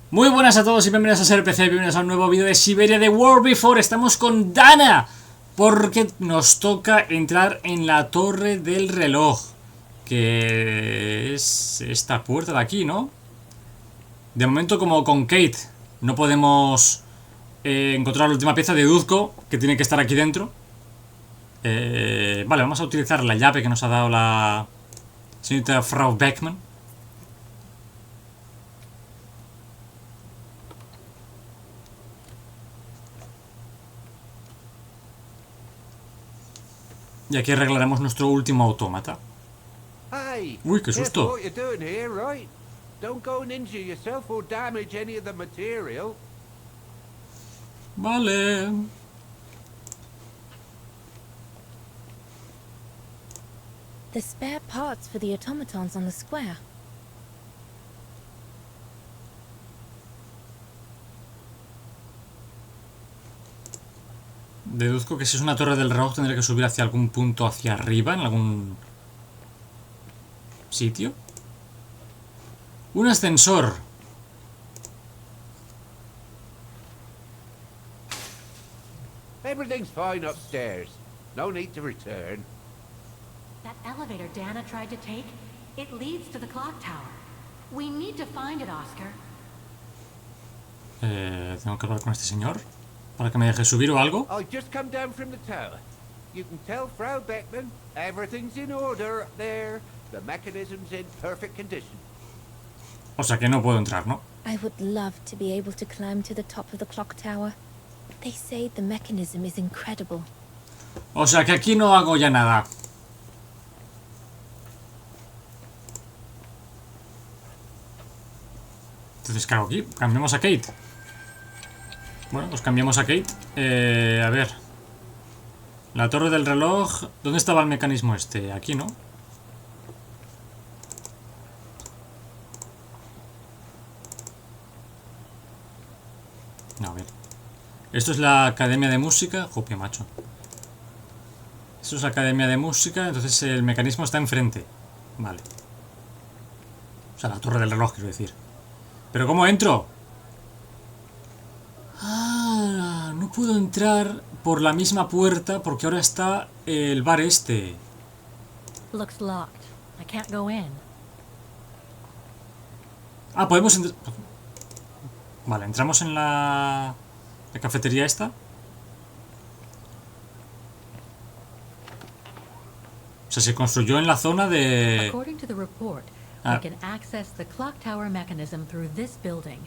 Muy buenas a todos y bienvenidos a Ser PC, bienvenidos a un nuevo vídeo de Syberia de World Before. Estamos con Dana, porque nos toca entrar en la torre del reloj, que es esta puerta de aquí, ¿no? De momento, como con Kate no podemos encontrar la última pieza, deduzco que tiene que estar aquí dentro. Vale, vamos a utilizar la llave que nos ha dado la señorita Frau Beckman. Y aquí arreglaremos nuestro último autómata. Hey, Uy, qué susto. what you're doing here, right? Don't go and injure yourself or damage any of the material. Vale. The spare parts for the automatons on the square. Deduzco que si es una torre del reloj tendré que subir hacia algún punto hacia arriba, en algún sitio. Un ascensor. Everything's fine upstairs. No need to return. That elevator Dana tried to take, it leads to the clock tower. We need to find it, Oscar. Tengo que hablar con este señor para que me deje subir o algo. I just come down from the tower. You can tell Frau Beckman everything's in order up there. The mechanism's in perfect condition. O sea que no puedo entrar, ¿no? I would love to be able to climb to the top of the clock tower. They say the mechanism is incredible. O sea que aquí no hago ya nada. Entonces, ¿qué hago aquí? Cambiamos a Kate. Bueno, pues cambiamos a Kate. A ver. La torre del reloj. ¿Dónde estaba el mecanismo este? Aquí, ¿no? No, a ver. Esto es la academia de música. Jope, macho. Esto es la academia de música. Entonces el mecanismo está enfrente. Vale. O sea, la torre del reloj, quiero decir. ¿Pero cómo entro? Ah, no puedo entrar por la misma puerta porque ahora está el bar este. Looks locked. I can't go in. Ah, podemos entrar. Vale, entramos en la cafetería esta. O sea, se construyó en la zona de... According to the report, Ah. we can access the clock tower mechanism through this building,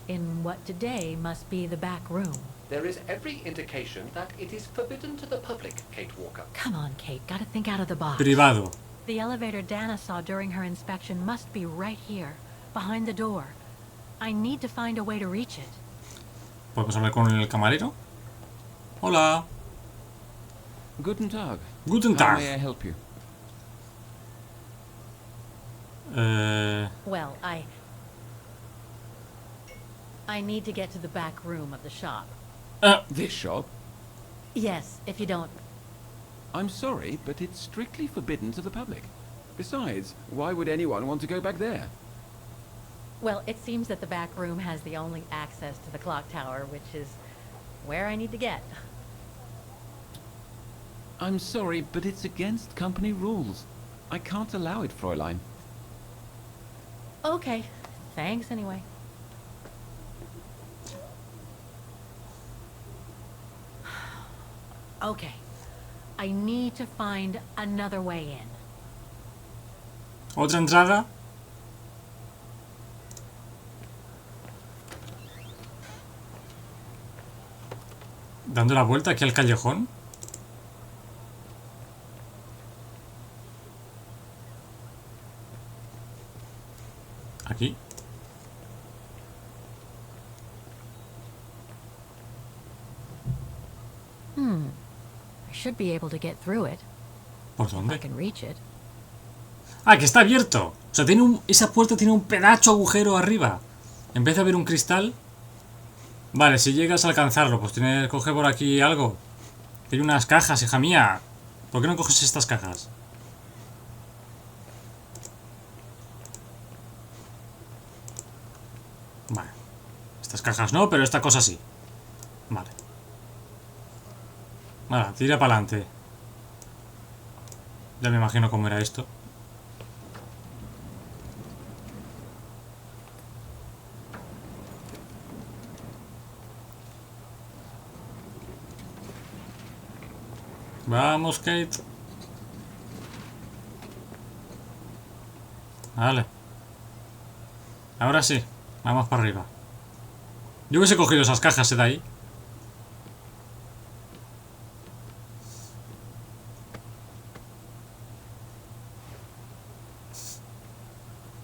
in what today must be the back room. There is every indication that it is forbidden to the public, Kate Walker. Come on, Kate. Gotta think out of the box. Privado. The elevator Dana saw during her inspection must be right here, behind the door. I need to find a way to reach it. ¿Podemos hablar con el camarero? Hola. Guten Tag. Guten How Tag. may I help you? Well, I need to get to the back room of the shop. This shop? Yes, if you don't... I'm sorry, but it's strictly forbidden to the public. Besides, why would anyone want to go back there? Well, it seems that the back room has the only access to the clock tower, which is where I need to get. I'm sorry, but it's against company rules. I can't allow it, Fräulein. Okay, thanks anyway. Okay, I need to find another way in. Otra entrada. Dando la vuelta aquí al callejón. Aquí. I should be able to get through it, ¿Por if I dónde? can reach it. Ah, que está abierto. O sea, esa puerta tiene un pedazo agujero arriba. En vez de haber un cristal. Vale, si llegas a alcanzarlo, pues coge por aquí algo. Tiene unas cajas, hija mía. ¿Por qué no coges estas cajas? Vale. Estas cajas no, pero esta cosa sí. Vale. Vale, tira para adelante. Ya me imagino cómo era esto. Vamos, Kate. Vale. Ahora sí. Vamos para arriba. Yo hubiese cogido esas cajas de ahí.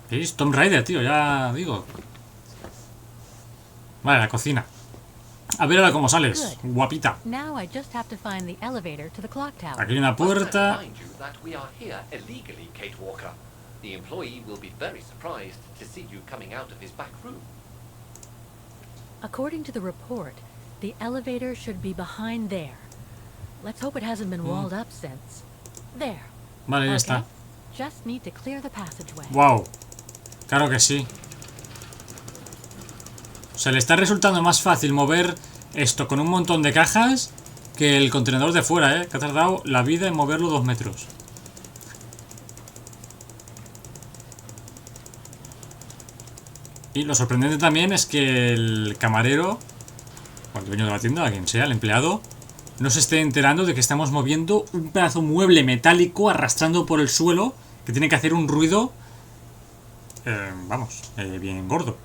Es Tomb Raider, tío, ya digo. Vale, la cocina. A ver ahora cómo sales, guapita. Now I just have to find the elevator to the clock tower. Aquí hay una Must I puerta. remind you that we are here illegally, Kate Walker. The employee will be very surprised to see you coming out of his back room. According to the report, the elevator should be behind there. Let's hope it hasn't been walled up since. There. Vale, ya Okay. está. Just need to clear the passageway. Wow. Claro que sí. O sea, le está resultando más fácil mover esto con un montón de cajas que el contenedor de fuera, ¿eh? Que ha tardado la vida en moverlo 2 metros. Y lo sorprendente también es que el camarero, o el dueño de la tienda, quien sea, el empleado, no se esté enterando de que estamos moviendo un pedazo mueble metálico arrastrando por el suelo que tiene que hacer un ruido, bien gordo.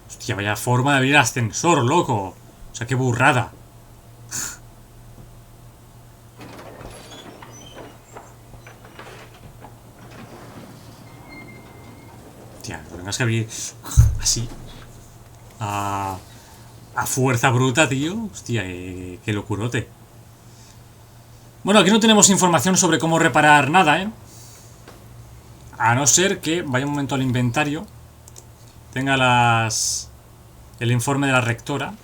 Hostia, vaya forma de abrir el ascensor, loco. O sea, qué burrada. Hostia, lo tengas que abrir así. A fuerza bruta, tío. Hostia, qué locurote. Bueno, aquí no tenemos información sobre cómo reparar nada, ¿eh? A no ser que vaya un momento al inventario. Tenga el informe de la rectora.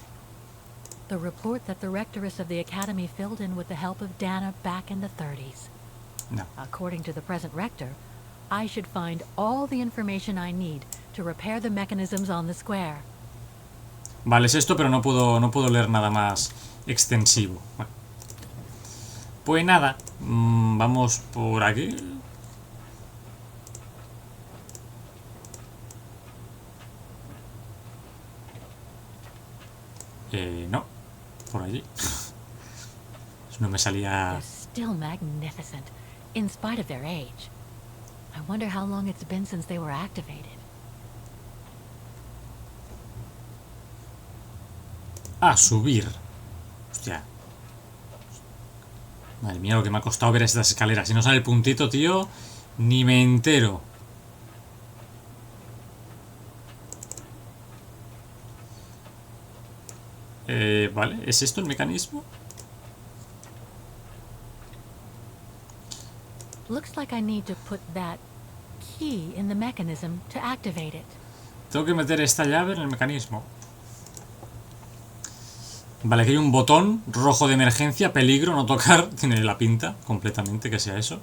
The report that the rectoress of the academy filled in with the help of Dana back in the 30s. No. According to the present rector, I should find all the information I need to repair the mechanisms on the square. Vale, es esto, pero no puedo leer nada más extensivo. Bueno. Pues nada, vamos por aquí. No, por allí. No me salía. They're still magnificent, in spite of their age. I wonder how long it's been since they were activated. Ah, subir. Hostia. Madre mía, lo que me ha costado ver estas escaleras. Si no sale el puntito, tío, ni me entero. Vale, ¿es esto el mecanismo? Looks like I need to put that key in the mechanism to activate it. Tengo que meter esta llave en el mecanismo. Vale, aquí hay un botón rojo de emergencia, peligro, no tocar. Tiene la pinta completamente que sea eso.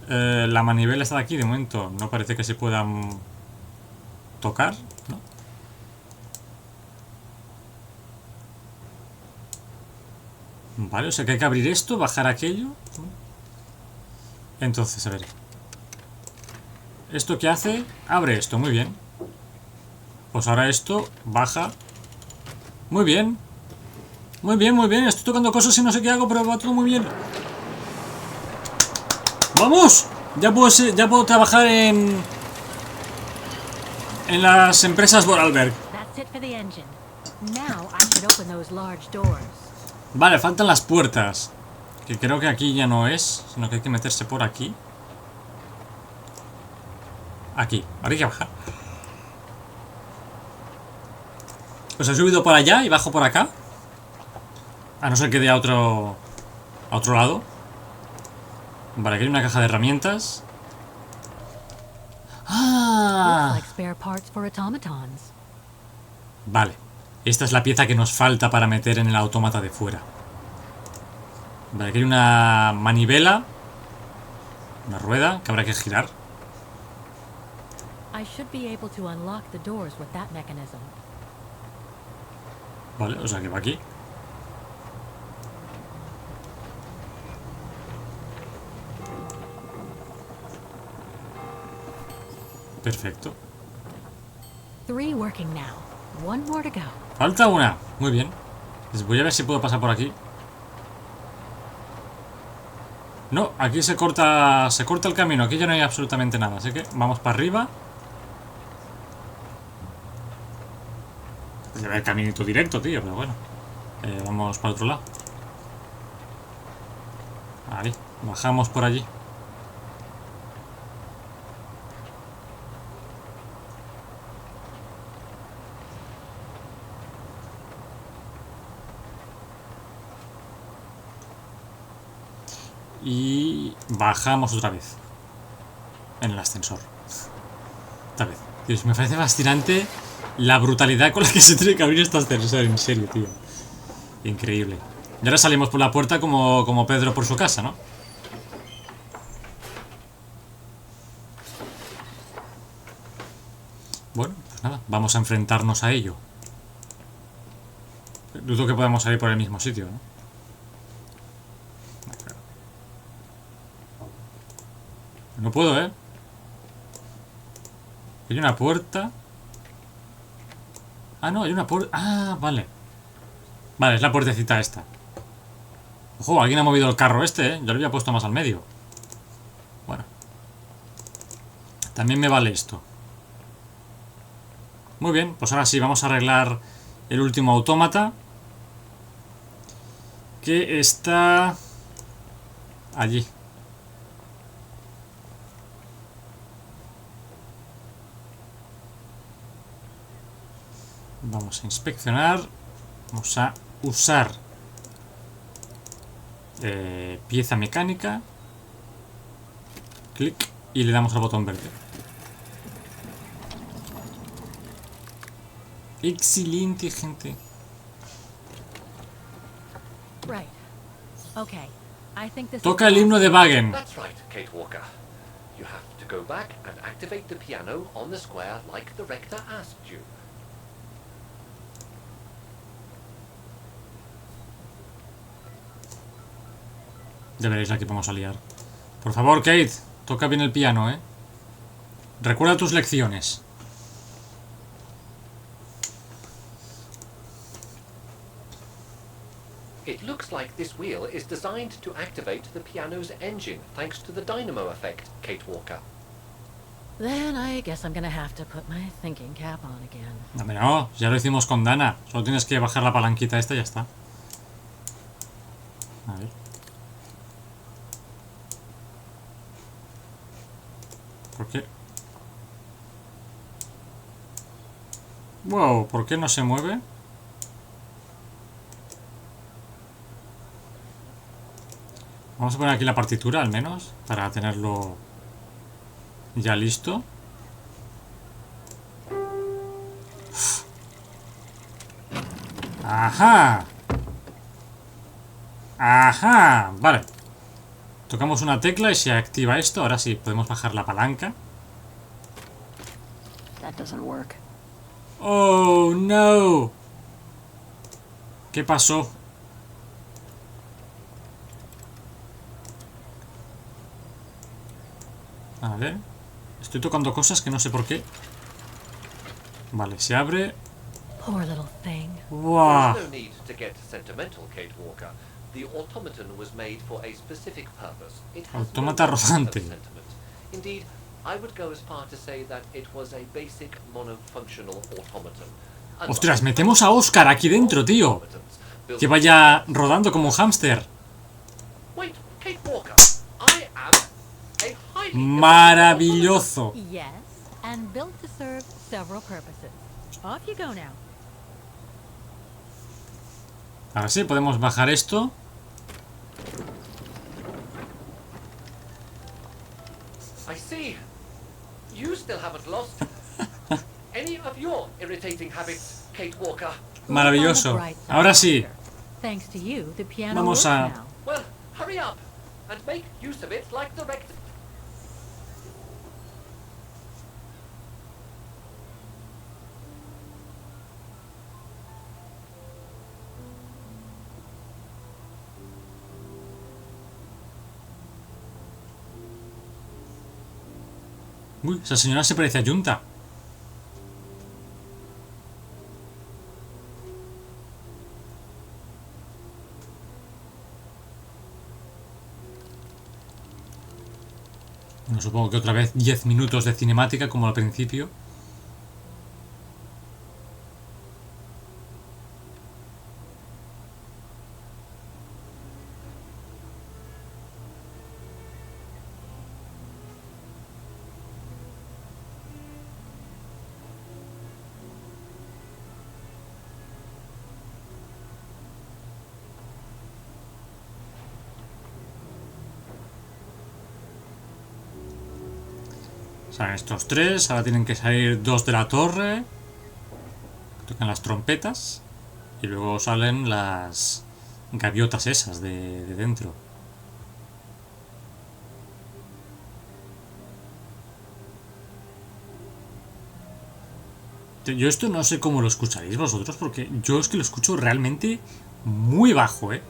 La manivela está de aquí, de momento no parece que se puedan tocar, ¿no? Vale, o sea que hay que abrir esto, bajar aquello. Entonces, a ver. ¿Esto qué hace? Abre esto, muy bien. Pues ahora esto baja. Muy bien. Muy bien, muy bien. Estoy tocando cosas y no sé qué hago, pero va todo muy bien. ¡Vamos! Ya puedo trabajar en las empresas Vorarlberg. That's it for the engine. Now I should open those large doors. Vale, faltan las puertas. Que creo que aquí ya no es, sino que hay que meterse por aquí. Aquí, ahora hay que bajar. Pues he subido por allá y bajo por acá. A no ser que dé a otro lado. Vale, aquí hay una caja de herramientas. Looks ¡Ah! like spare parts for automatons. Vale, esta es la pieza que nos falta para meter en el autómata de fuera. Vale, aquí hay una manivela. Una rueda que habrá que girar. I should be able to unlock the doors with that mechanism. Vale, o sea que va aquí. Perfecto. 3 working now. 1 more to go. Falta una. Muy bien. Les voy a ver si puedo pasar por aquí. No, aquí se corta el camino. Aquí ya no hay absolutamente nada. Así que vamos para arriba. Debe haber caminito directo, tío, pero bueno. Vamos para otro lado. Ahí, bajamos por allí. Y bajamos otra vez en el ascensor. Esta vez. Dios, me parece fascinante la brutalidad con la que se tiene que abrir este ascensor. En serio, tío. Increíble. Y ahora salimos por la puerta como Pedro por su casa, ¿no? Bueno, pues nada, vamos a enfrentarnos a ello. Dudo que podamos salir por el mismo sitio, ¿no? No puedo, ¿eh? Hay una puerta. Ah, no, hay una puerta. Ah, vale. Vale, es la puertecita esta. Ojo, alguien ha movido el carro este, ¿eh? Yo lo había puesto más al medio. Bueno. También me vale esto. Muy bien, pues ahora sí, vamos a arreglar el último autómata. Que está... allí. Vamos a inspeccionar. Vamos a usar pieza mecánica. Clic. Y le damos al botón verde. Excelente, gente. Right. Okay. I think this Toca el himno de Wagen. That's right, Kate Walker. You have to go back and activate the piano on the square like the rector asked you. Ya veréis la que vamos a liar. Por favor, Kate, toca bien el piano, ¿eh? Recuerda tus lecciones. It looks like this wheel is designed to activate the piano's engine, thanks to the dynamo effect, Kate Walker. Then I guess I'm gonna have to put my thinking cap on again. No, ya lo hicimos con Dana. Solo tienes que bajar la palanquita esta y ya está. A ver. ¿Por qué? Wow, ¿por qué no se mueve? Vamos a poner aquí la partitura al menos, para tenerlo ya listo. ¡Ajá! ¡Ajá! Vale. Tocamos una tecla y se activa esto. Ahora sí, podemos bajar la palanca. That doesn't work. ¡Oh, no! ¿Qué pasó? A ver. Estoy tocando cosas que no sé por qué. Vale, se abre. Poor little thing. ¡Wow! There's no need to get sentimental, Kate Walker. The automaton was made for a specific purpose. It has Autómata no sense rodante. of sentiment. Indeed, I would go as far to say that it was a basic monofunctional automaton. ¡Ostras! Metemos a Oscar aquí dentro, tío. Que vaya rodando como un hámster. Wait, Kate Walker. I am a highly Maravilloso. Yes, and built to serve several purposes. Off you go now. Ahora sí, podemos bajar esto. I see. You still haven't lost any of your irritating habits, Kate Walker. Maravilloso. Ahora sí. Thanks to you, the piano Vamos works a- now. Well, hurry up and make use of it like the rector. Uy, esa señora se parece a Yunta. Bueno, supongo que otra vez 10 minutos de cinemática como al principio. Salen estos tres, ahora tienen que salir dos de la torre. Tocan las trompetas. Y luego salen las gaviotas esas de dentro. Yo esto no sé cómo lo escucharéis vosotros, porque yo es que lo escucho realmente muy bajo, ¿eh?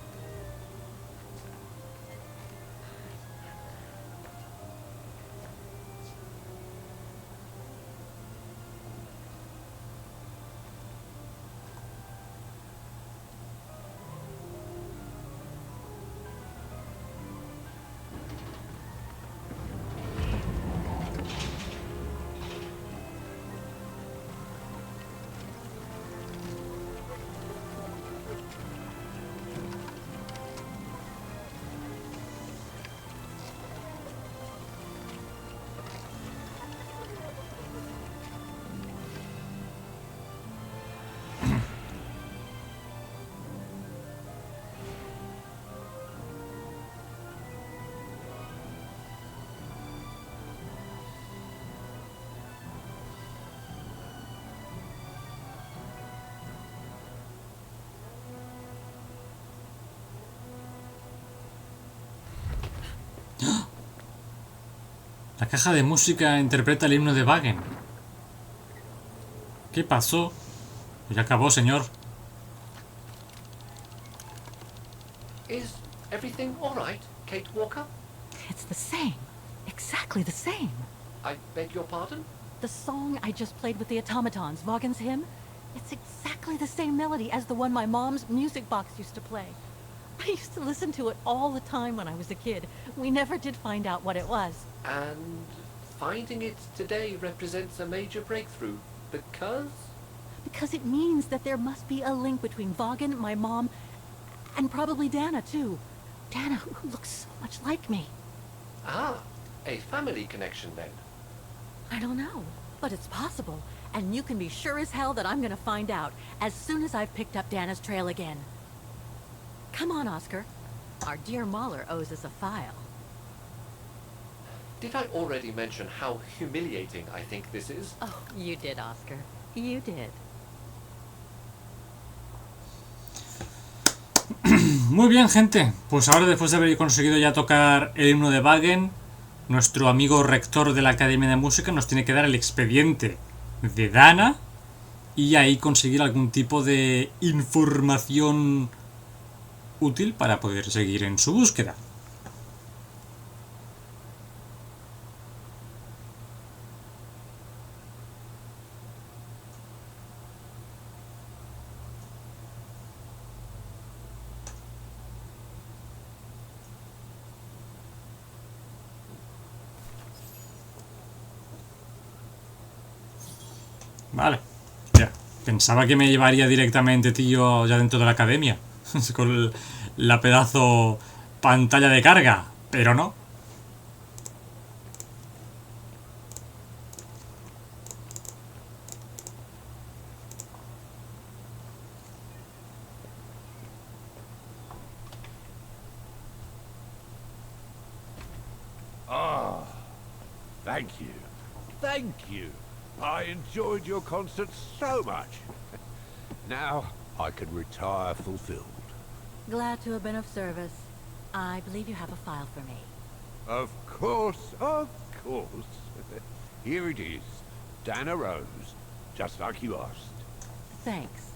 La caja de música interpreta el himno de Wagen. ¿Qué pasó? Ya acabó, señor. Is everything all right, Kate Walker? It's the same. Exactly the same. I beg your pardon? The song I just played with the automatons, Vaughan's hymn, it's exactly the same melody as the one my mom's music box used to play. I used to listen to it all the time when I was a kid. We never did find out what it was. And finding it today represents a major breakthrough, because? Because it means that there must be a link between Vaughan, my mom, and probably Dana, too. Dana, who looks so much like me. Ah, a family connection then. I don't know, but it's possible. And you can be sure as hell that I'm gonna find out as soon as I've picked up Dana's trail again. Come on, Oscar. Our dear Mahler owes us a file. Did I already mention how humiliating I think this is? Oh, you did, Oscar. You did. Muy bien, gente. Pues ahora, después de haber conseguido ya tocar el himno de Wagen, nuestro amigo rector de la Academia de Música nos tiene que dar el expediente de Dana y ahí conseguir algún tipo de información útil para poder seguir en su búsqueda. Vale, ya. Pensaba que me llevaría directamente, tío, ya dentro de la academia. Con la pedazo pantalla de carga, pero no. Ah, thank you. Thank you. I enjoyed your concert so much. Now I can retire fulfilled. Glad to have been of service. I believe you have a file for me. Of course, of course. Here it is. Dana Rose, just like you asked. Thanks.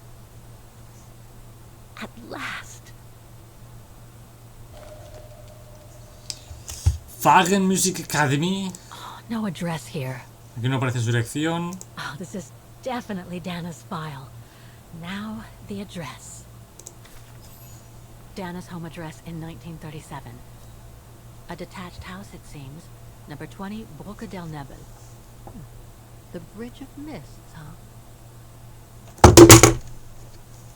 At last. Wagen Music Academy. No address here. Aquí no aparece su dirección. Oh, this is definitely Dana's file. Now, the address. Dana's home address in 1937. A detached house, it seems. Number 20, Brücke del Nebel. The Bridge of Mists, huh?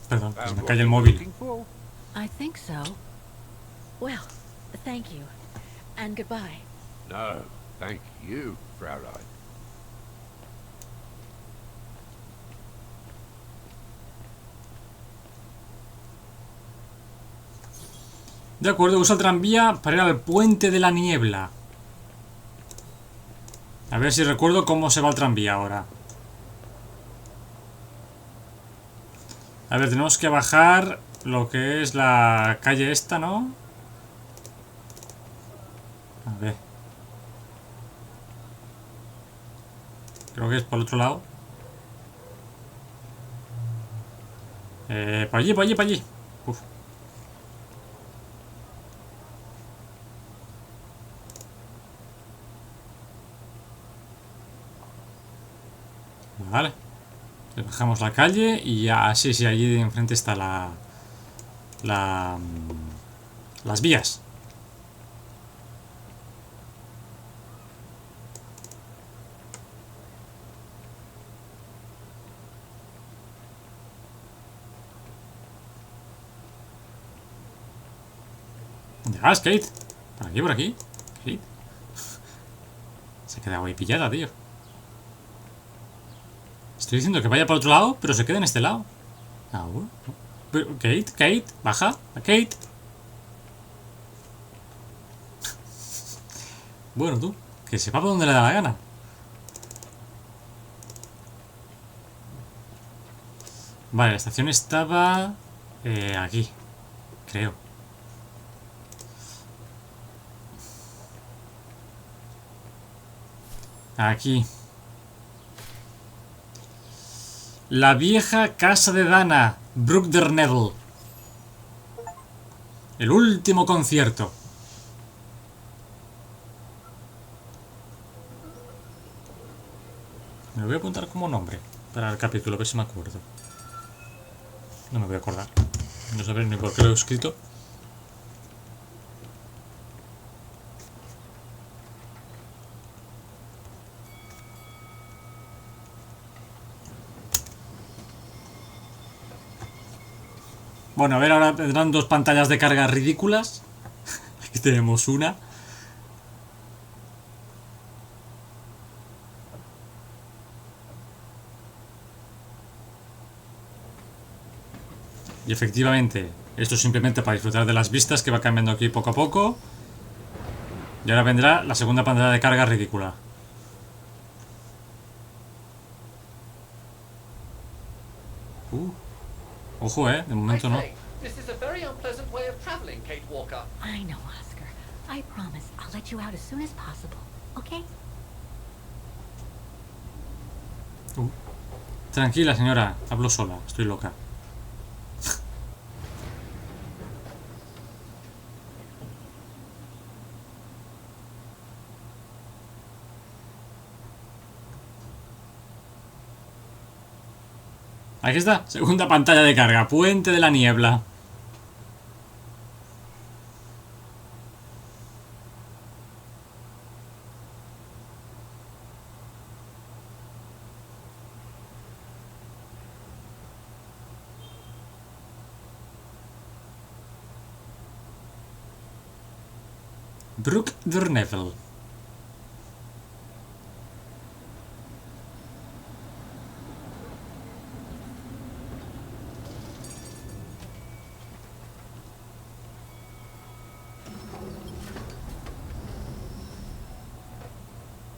Perdón, que se me Found what cae el you were móvil. looking for? I think so. Well, thank you. And goodbye. No, thank you, Fraulein. De acuerdo, usa el tranvía para ir al puente de la niebla. A ver si recuerdo cómo se va el tranvía ahora. A ver, tenemos que bajar lo que es la calle esta, ¿no? A ver. Creo que es por el otro lado. Para allí, para allí, para allí. Uf. Vale. Le bajamos la calle y ya, sí, sí, allí enfrente está las vías. ¿Dónde vas, Kate? Por aquí, por aquí. Kate. Se ha quedado ahí pillada, tío. Estoy diciendo que vaya para otro lado, pero se queda en este lado. Ah, bueno. Pero, Kate, Kate, baja. Kate. Bueno, tú, que sepa por dónde le da la gana. Vale, la estación estaba aquí, creo. Aquí. La vieja casa de Dana, Brücke del Nebel. El último concierto. Me lo voy a apuntar como nombre para el capítulo, a ver si me acuerdo. No me voy a acordar. No sabré ni por qué lo he escrito. Bueno, a ver, ahora tendrán dos pantallas de carga ridículas. Aquí tenemos una. Y efectivamente, esto es simplemente para disfrutar de las vistas que va cambiando aquí poco a poco. Y ahora vendrá la segunda pantalla de carga ridícula. Ojo, de momento no. This is a very unpleasant way of traveling, Kate Walker. I know, Oscar. I promise I'll let you out as soon as possible. Okay? Tranquila, señora. Hablo sola. Estoy loca. Aquí está. Segunda pantalla de carga. Puente de la niebla. Brücke del Nebel.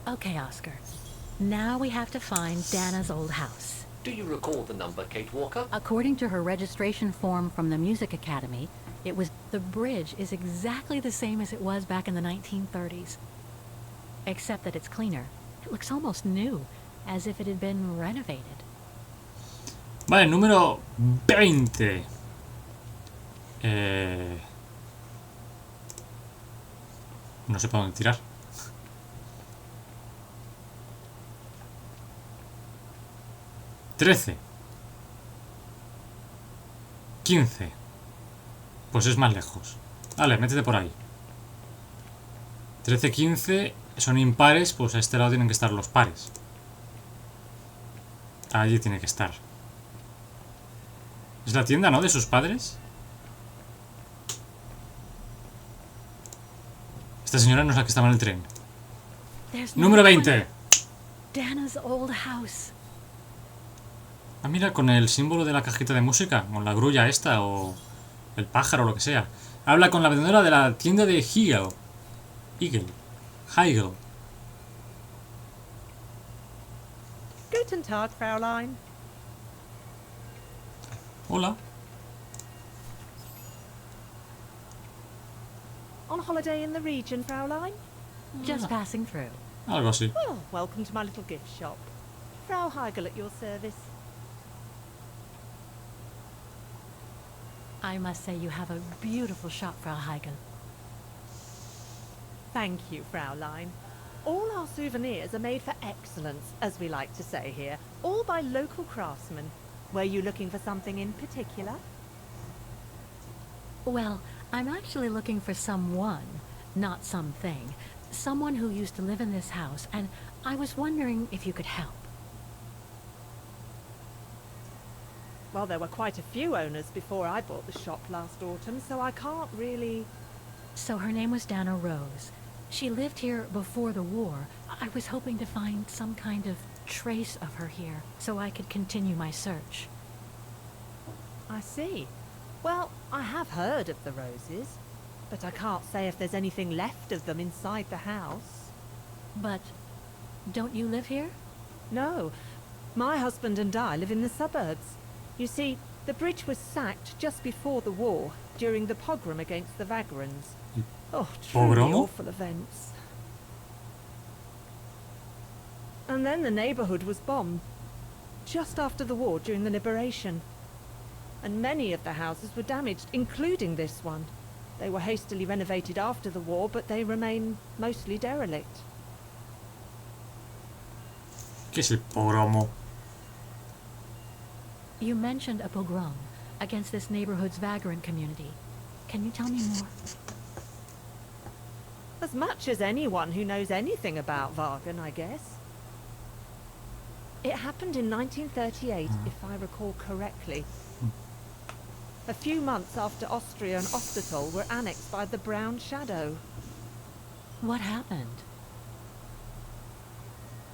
Okay, Oscar. Now we have to find Dana's old house. Do you recall the number, Kate Walker? According to her registration form from the Music Academy, it was... The bridge is exactly the same as it was back in the 1930s. Except that it's cleaner. It looks almost new, as if it had been renovated. Vale, número 20. No sé para dónde tirar. 13. 15. Pues es más lejos. Vale, métete por ahí. 13, 15 son impares, pues a este lado tienen que estar los pares. Allí tiene que estar. ¿Es la tienda, no? De sus padres. Esta señora no es la que estaba en el tren. Número 20. Dana's old house. Ah, mira, con el símbolo de la cajita de música, con la grulla esta, o el pájaro, o lo que sea. Habla con la vendedora de la tienda de Hegel. Hegel. Guten Tag, Fräulein. Hola. On holiday in the region, Fräulein? Just passing through. Algo así. Well, welcome to my little gift shop. Frau Heigl at your service. I must say you have a beautiful shop, Frau Heigl. Thank you, Fräulein. All our souvenirs are made for excellence, as we like to say here, all by local craftsmen. Were you looking for something in particular? Well, I'm actually looking for someone, not something. Someone who used to live in this house, and I was wondering if you could help. Well, there were quite a few owners before I bought the shop last autumn, so I can't really... So her name was Dana Rose. She lived here before the war. I was hoping to find some kind of trace of her here, so I could continue my search. I see. Well, I have heard of the Roses, but I can't say if there's anything left of them inside the house. But don't you live here? No. My husband and I live in the suburbs. You see, the bridge was sacked just before the war, during the pogrom against the Vagrants. Oh, truly Pogromo? awful events. And then the neighborhood was bombed, just after the war during the liberation. And many of the houses were damaged, including this one. They were hastily renovated after the war, but they remain mostly derelict. ¿Qué es el pogromo? You mentioned a pogrom against this neighborhood's vagrant community. Can you tell me more? As much as anyone who knows anything about Wagen, I guess. It happened in 1938, if I recall correctly. A few months after Austria and Ostertal were annexed by the Brown Shadow. What happened?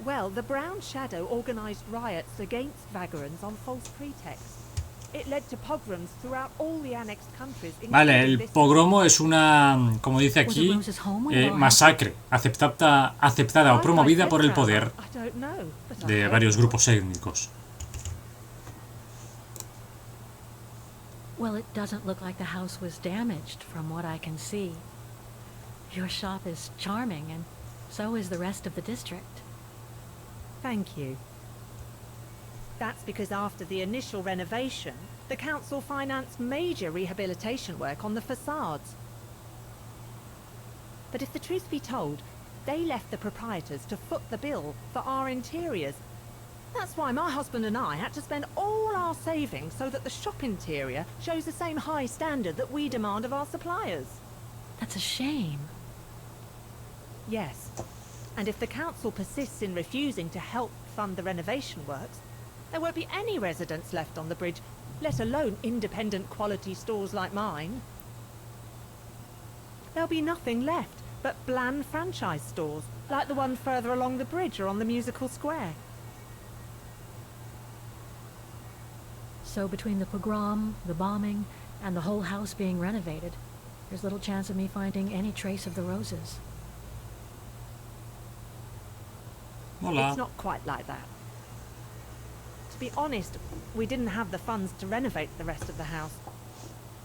Well, the Brown Shadow organized riots against Vagrants on false pretexts. It led to pogroms throughout all the annexed countries. Vale, el including this pogromo es una, como dice Was aquí, the Rose's home when it all masacre aceptada o promovida por el poder I don't know, but I de heard varios it. grupos étnicos. Well, it doesn't look like the house was damaged from what I can see. Your shop is charming, and so is the rest of the district. Thank you. That's because after the initial renovation, the council financed major rehabilitation work on the facades. But if the truth be told, they left the proprietors to foot the bill for our interiors. That's why my husband and I had to spend all our savings so that the shop interior shows the same high standard that we demand of our suppliers. That's a shame. Yes. And if the council persists in refusing to help fund the renovation works, there won't be any residents left on the bridge, let alone independent quality stores like mine. There'll be nothing left but bland franchise stores, like the one further along the bridge or on the musical square. So between the pogrom, the bombing, and the whole house being renovated, there's little chance of me finding any trace of the Roses. Hola. It's not quite like that. To be honest, we didn't have the funds to renovate the rest of the house,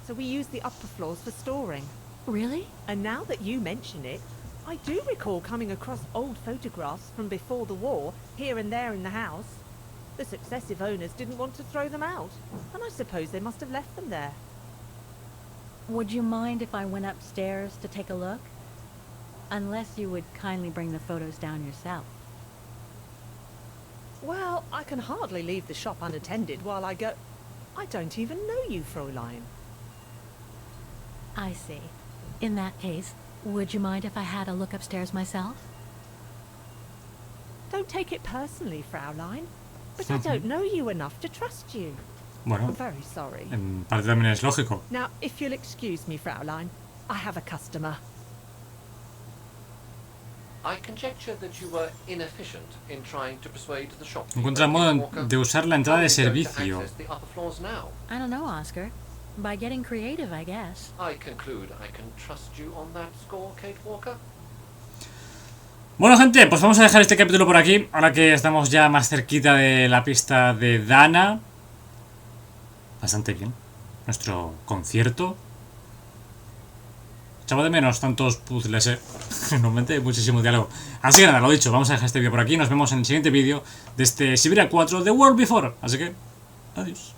so we used the upper floors for storing. Really? And now that you mention it, I do recall coming across old photographs from before the war, here and there in the house. The successive owners didn't want to throw them out, and I suppose they must have left them there. Would you mind if I went upstairs to take a look? Unless you would kindly bring the photos down yourself. Well, I can hardly leave the shop unattended while I go... I don't even know you, Fräulein. I see. In that case, would you mind if I had a look upstairs myself? Don't take it personally, Fräulein. But I don't know you enough to trust you. I'm Bueno, very sorry. en parte también es lógico. Now, if you'll excuse me, Fräulein, I have a customer. I conjecture that you were inefficient in trying to persuade the shopkeeper. Encuentra el modo de usar la entrada de servicio. The upper floors now. I don't know, Oscar. By getting creative, I guess. I conclude I can trust you on that score, Kate Walker. Bueno, gente, pues vamos a dejar este capítulo por aquí. Ahora que estamos ya más cerquita de la pista de Dana. Bastante bien. Nuestro concierto. Echaba de menos tantos puzzles, Normalmente hay muchísimo diálogo. Así que nada, lo dicho, vamos a dejar este vídeo por aquí. Nos vemos en el siguiente vídeo de este Syberia 4 The World Before. Así que, adiós.